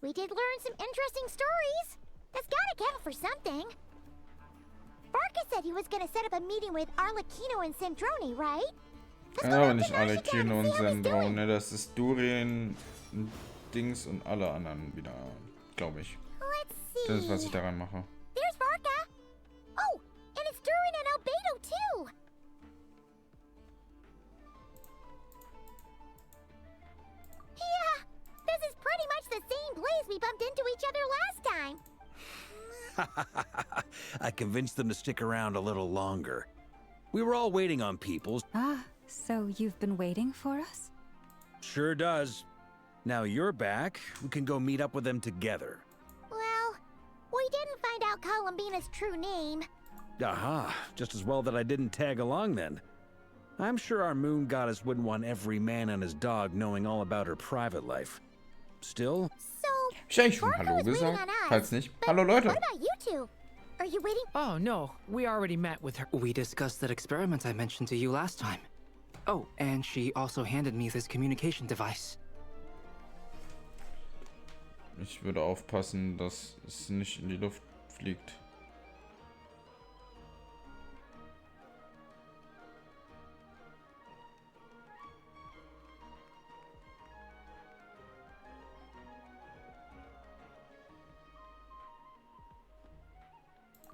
We did learn some interesting stories. That's gotta count for something. Barca said he was gonna set up a meeting with Arlecchino and Sandrone, right? Aber nicht Arlecchino und Sandrone, das ist Durien, Dings und alle anderen wieder, glaube ich. Das ist, was ich daran mache. There's Barca. Oh, and it's Durin and Albedo too. Yeah, this is pretty much the same place we bumped into each other last time. I convinced them to stick around a little longer. We were all waiting on people. Ah, so you've been waiting for us? Sure does. Now you're back, we can go meet up with them together. Well, we didn't find out Columbina's true name. Aha, just as well that I didn't tag along then. I'm sure our moon goddess wouldn't want every man and his dog knowing all about her private life. Still? So, Hab ich eigentlich schon Hallo gesagt? Falls nicht. Hallo Leute. What about you two? Are you waiting? Oh, no. We already met with her. We discussed that experiment I mentioned to you last time. Oh, and she also handed me this communication device. Ich würde aufpassen, dass es nicht in die Luft fliegt.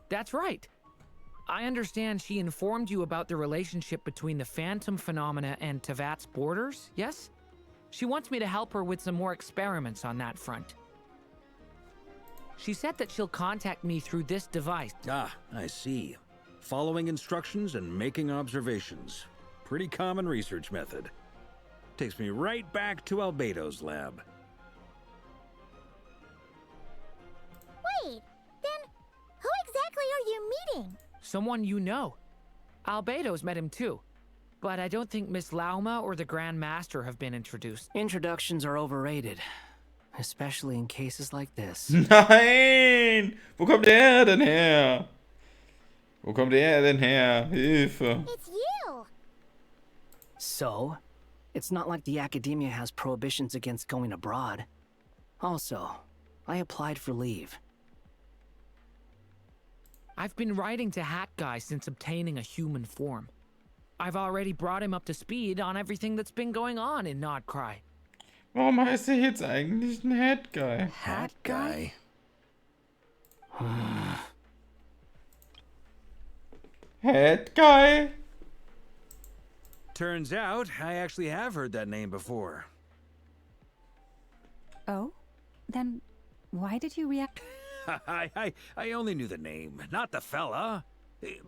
That's right. I understand she informed you about the relationship between the phantom phenomena and Tevat's borders, yes? She wants me to help her with some more experiments on that front. She said that she'll contact me through this device. Ah, I see. Following instructions and making observations. Pretty common research method. Takes me right back to Albedo's lab. Wait, then who exactly are you meeting? Someone you know. Albedo's met him too. But I don't think Miss Lauma or the Grand Master have been introduced. Introductions are overrated. Especially in cases like this. Nein! Wo kommt er denn her? Wo kommt er denn her? Hilfe. It's you. So, it's not like the academia has prohibitions against going abroad. Also, I applied for leave. I've been writing to Hat Guy since obtaining a human form. I've already brought him up to speed on everything that's been going on in Nod-Krai. Warum heißt er jetzt eigentlich ein Head Guy? Hat Guy? Head Guy? Turns out, I actually have heard that name before. Oh? Then why did you react? I only knew the name, not the fella.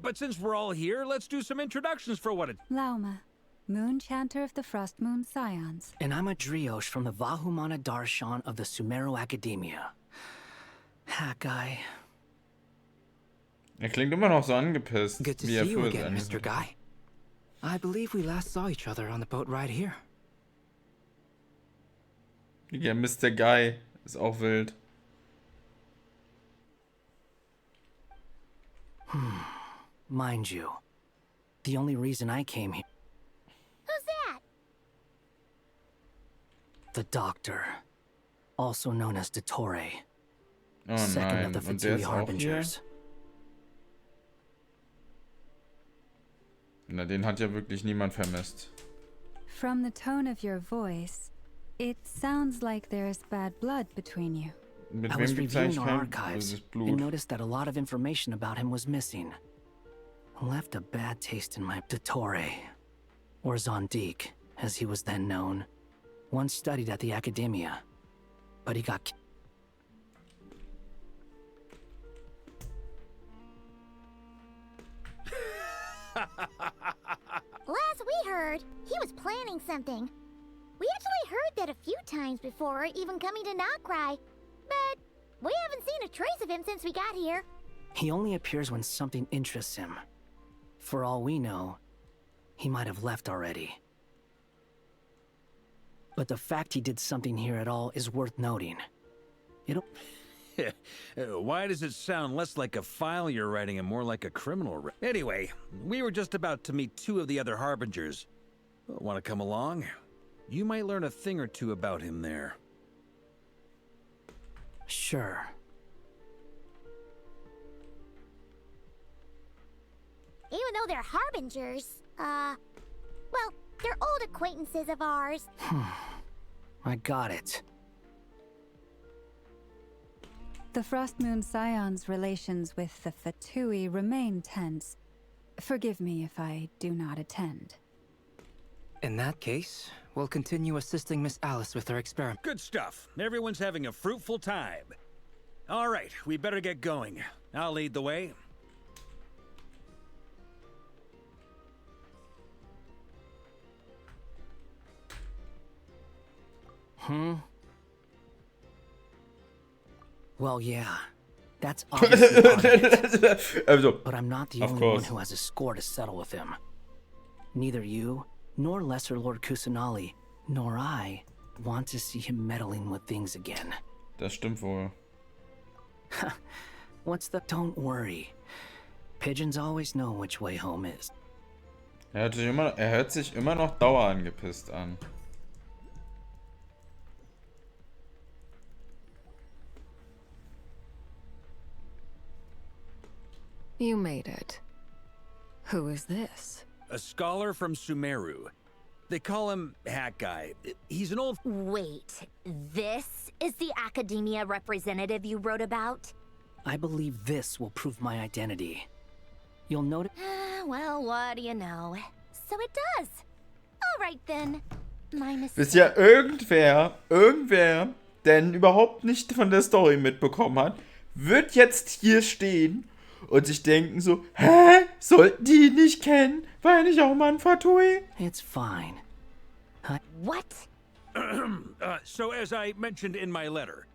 But since we're all here, let's do some introductions for what it... Lauma, Moon Chanter of the Frost Moon Scions. And I'm a Drioche from the Vahumana Darshan of the Sumeru Academia. Hat Guy. Er klingt immer noch so angepisst, Good to wie er see you früher again, sein Mr. Guy. I believe we last saw each other on the boat ride here. Ja, Mr. Guy ist auch wild. Mind you, the only reason I came here... Who's that? The Doctor. Also known as Dottore. Oh Second nein, of the und der Fitsui ist auch hier? Harbingers. Na, den hat ja wirklich niemand vermisst. From the tone of your voice, it sounds like there's bad blood between you. Mit I wem was gibt's reviewing eigentlich our kein archives böses and Blut? noticed that a lot of information about him was missing. Left a bad taste in my... Dottore, or Zondique, as he was then known, once studied at the Academia, but he got... Last we heard, he was planning something. We actually heard that a few times before, even coming to Nod-Krai, but we haven't seen a trace of him since we got here. He only appears when something interests him. For all we know, he might have left already. But the fact he did something here at all is worth noting. It'll... Why does it sound less like a file you're writing and more like a criminal Anyway, we were just about to meet two of the other Harbingers. Want to come along? You might learn a thing or two about him there. Sure. Even though they're harbingers, well, they're old acquaintances of ours. I got it. The Frost Moon Scion's relations with the Fatui remain tense. Forgive me if I do not attend. In that case, we'll continue assisting Miss Alice with her experiment. Good stuff. Everyone's having a fruitful time. All right, we better get going. I'll lead the way. Well, yeah. That's obviously part of it. Also, But I'm not the Of only course. one who has a score to settle with him. Neither you, nor Lesser Lord Kusanali, nor I want to see him meddling with things again. das stimmt wohl. What's the... Don't worry. Pigeons always know which way home is. Er hört sich immer noch dauerangepisst an. You made it. Who is this? A scholar from Sumeru. They call him Hat Guy. He's an old... Wait, this is the academia representative you wrote about? I believe this will prove my identity. You'll notice... Well, what do you know? So it does. All right then. My mistake. Bis ja irgendwer, der überhaupt nicht von der Story mitbekommen hat, wird jetzt hier stehen und sich denken so, hä? Sollten die ihn nicht kennen? War er nicht auch mal ein Fatui? It's fine. What? So as I mentioned in my letter,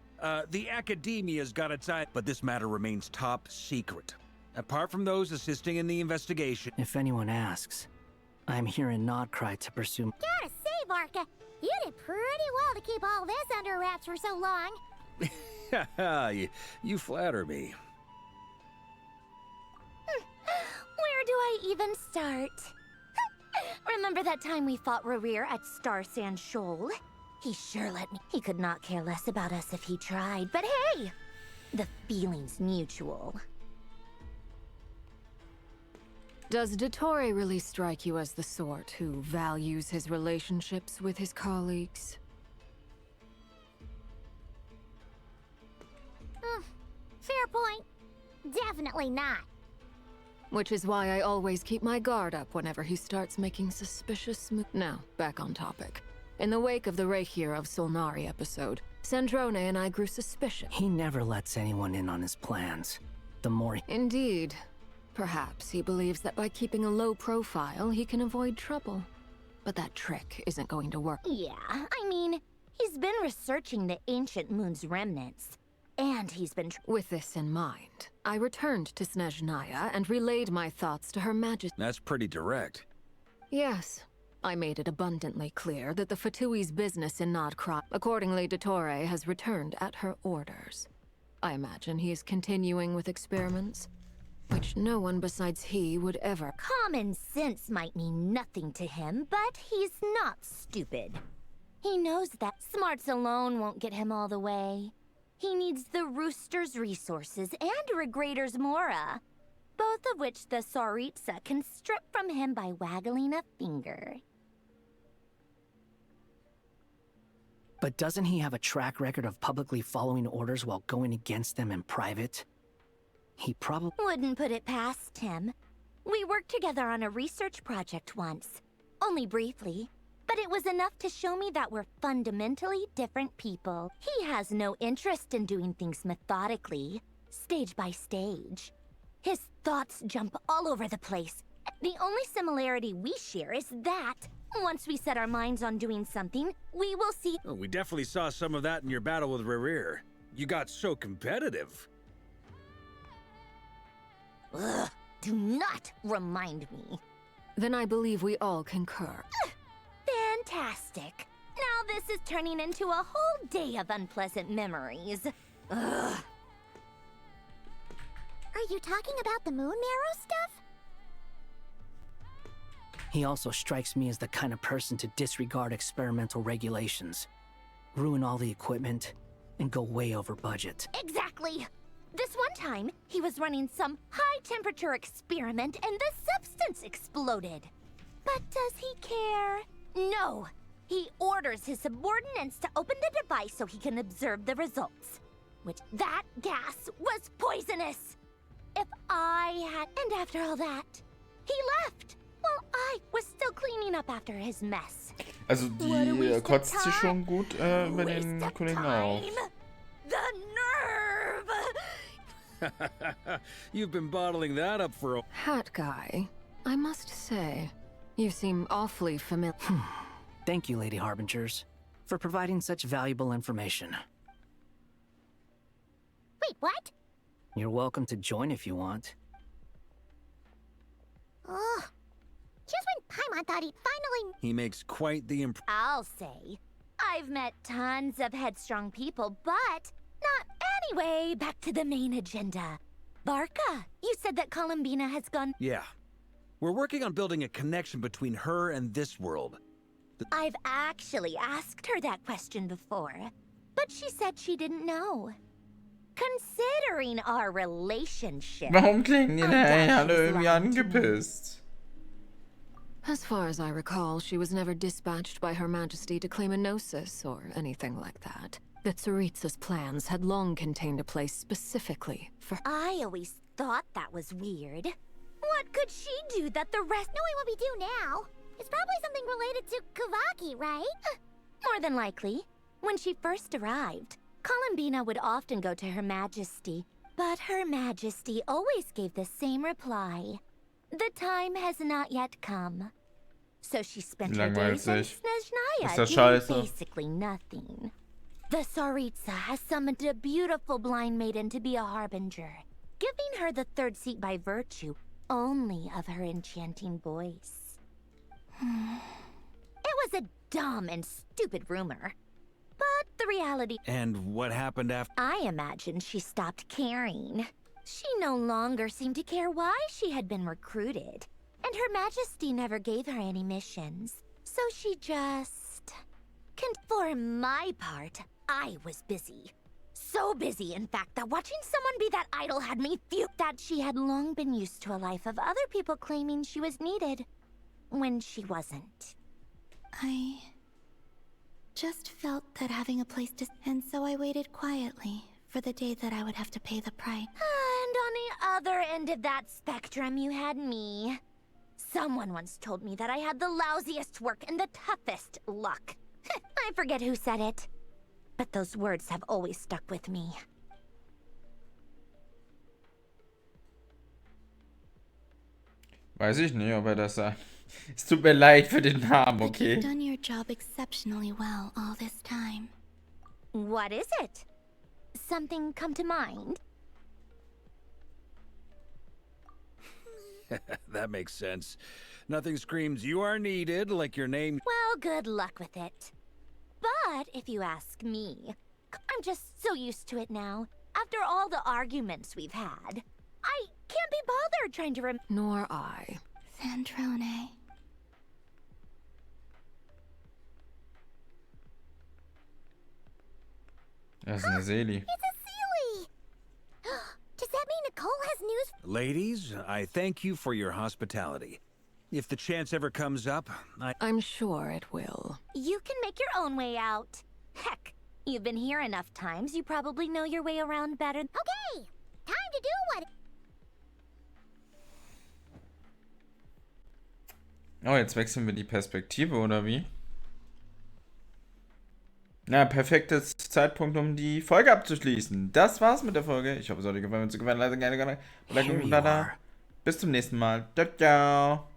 the academia's got its eye, but this matter remains top secret. Apart from those assisting in the investigation. If anyone asks, I'm here in Nod-Krai to pursue... Gotta say, Barca, you did pretty well to keep all this under wraps for so long. You flatter me. Where do I even start? Remember that time we fought Rerir at Star Sand Shoal? He sure let me. He could not care less about us if he tried, but hey! The feeling's mutual. Does Dottore really strike you as the sort who values his relationships with his colleagues? Fair point. Definitely not. Which is why I always keep my guard up whenever he starts making suspicious moves. Now, back on topic. In the wake of the Reikir of Solnari episode, Sandrone and I grew suspicious. He never lets anyone in on his plans. The more he... Indeed. Perhaps he believes that by keeping a low profile, he can avoid trouble. But that trick isn't going to work. Yeah, I mean, he's been researching the ancient moon's remnants. And he's been... With this in mind, I returned to Snezhnaya and relayed my thoughts to Her Majesty. That's pretty direct. Yes. I made it abundantly clear that the Fatui's business in Nod-Krai. Accordingly, Dottore has returned at her orders. I imagine he is continuing with experiments, which no one besides he would ever... Common sense might mean nothing to him, but he's not stupid. He knows that smarts alone won't get him all the way. He needs the Rooster's resources and Regrator's Mora, both of which the Tsaritsa can strip from him by waggling a finger. But doesn't he have a track record of publicly following orders while going against them in private? He probably... Wouldn't put it past him. We worked together on a research project once. Only briefly. But it was enough to show me that we're fundamentally different people. He has no interest in doing things methodically, stage by stage. His thoughts jump all over the place. The only similarity we share is that once we set our minds on doing something, we will see... Oh, we definitely saw some of that in your battle with Rerir. You got so competitive. Ugh, do not remind me. Then I believe we all concur. Fantastic. Now this is turning into a whole day of unpleasant memories. Ugh. Are you talking about the moon marrow stuff? He also strikes me as the kind of person to disregard experimental regulations, ruin all the equipment, and go way over budget. Exactly! This one time, he was running some high-temperature experiment and the substance exploded. But does he care? No! He orders his subordinates to open the device so he can observe the results. Which that gas was poisonous! If I had... And after all that, he left! While I was still cleaning up after his mess. Also die kotzt sich schon gut über den Kollegen auf. The nerve! You've been bottling that up for a... Hat guy, I must say, you seem awfully familiar. Thank you, Lady Harbingers, for providing such valuable information. Wait, what? You're welcome to join if you want. Ugh. Just when Paimon thought he'd finally... He makes quite the I'll say. I've met tons of headstrong people, but not anyway. Back to the main agenda. Barca, you said that Columbina has gone... Yeah. We're working on building a connection between her and this world. I've actually asked her that question before, but she said she didn't know. Considering our relationship... Warum klingen die denn alle irgendwie angepisst? As far as I recall, she was never dispatched by Her Majesty to claim a gnosis or anything like that. The Tsaritsa's plans had long contained a place specifically for... I always thought that was weird. What could she do that the rest... Knowing what we do now, it's probably something related to Kavaki, right? More than likely. When she first arrived, Columbina would often go to Her Majesty, but Her Majesty always gave the same reply. The time has not yet come. So she spent her days in Snezhnaya doing basically nothing. The Tsaritsa has summoned a beautiful blind maiden to be a harbinger, giving her the third seat by virtue only of her enchanting voice. It was a dumb and stupid rumor. But the reality... And what happened after? I imagine she stopped caring. She no longer seemed to care why she had been recruited. And Her Majesty never gave her any missions. So she just... For my part, I was busy. So busy, in fact, that watching someone be that idol had me feel that she had long been used to a life of other people claiming she was needed when she wasn't. I just felt that having a place to... And so I waited quietly for the day that I would have to pay the price. And on the other end of that spectrum, you had me. Someone once told me that I had the lousiest work and the toughest luck. I forget who said it, but those words have always stuck with me. Weiß ich nicht, ob das sagt. Es tut mir leid für den Namen, okay? You've done your job exceptionally well all this time. What is it? Something come to mind? That makes sense. Nothing screams you are needed like your name. Well, good luck with it. But if you ask me, I'm just so used to it now. After all the arguments we've had, I can't be bothered trying to Nor I. Sandrone. Das ist eine Seele. It's a Sealy! Does that mean Nicole has news? Ladies, I thank you for your hospitality. If the chance ever comes up, I'm sure it will. You can make your own way out. Heck, you've been here enough times, you probably know your way around better. Okay, time to do what... Oh, jetzt wechseln wir die Perspektive, oder wie? Na, perfekter Zeitpunkt, um die Folge abzuschließen. Das war's mit der Folge. Ich hoffe, es hat euch gefallen. Wenn es euch gefallen hat, gerne. Bis zum nächsten Mal. Ciao, ciao.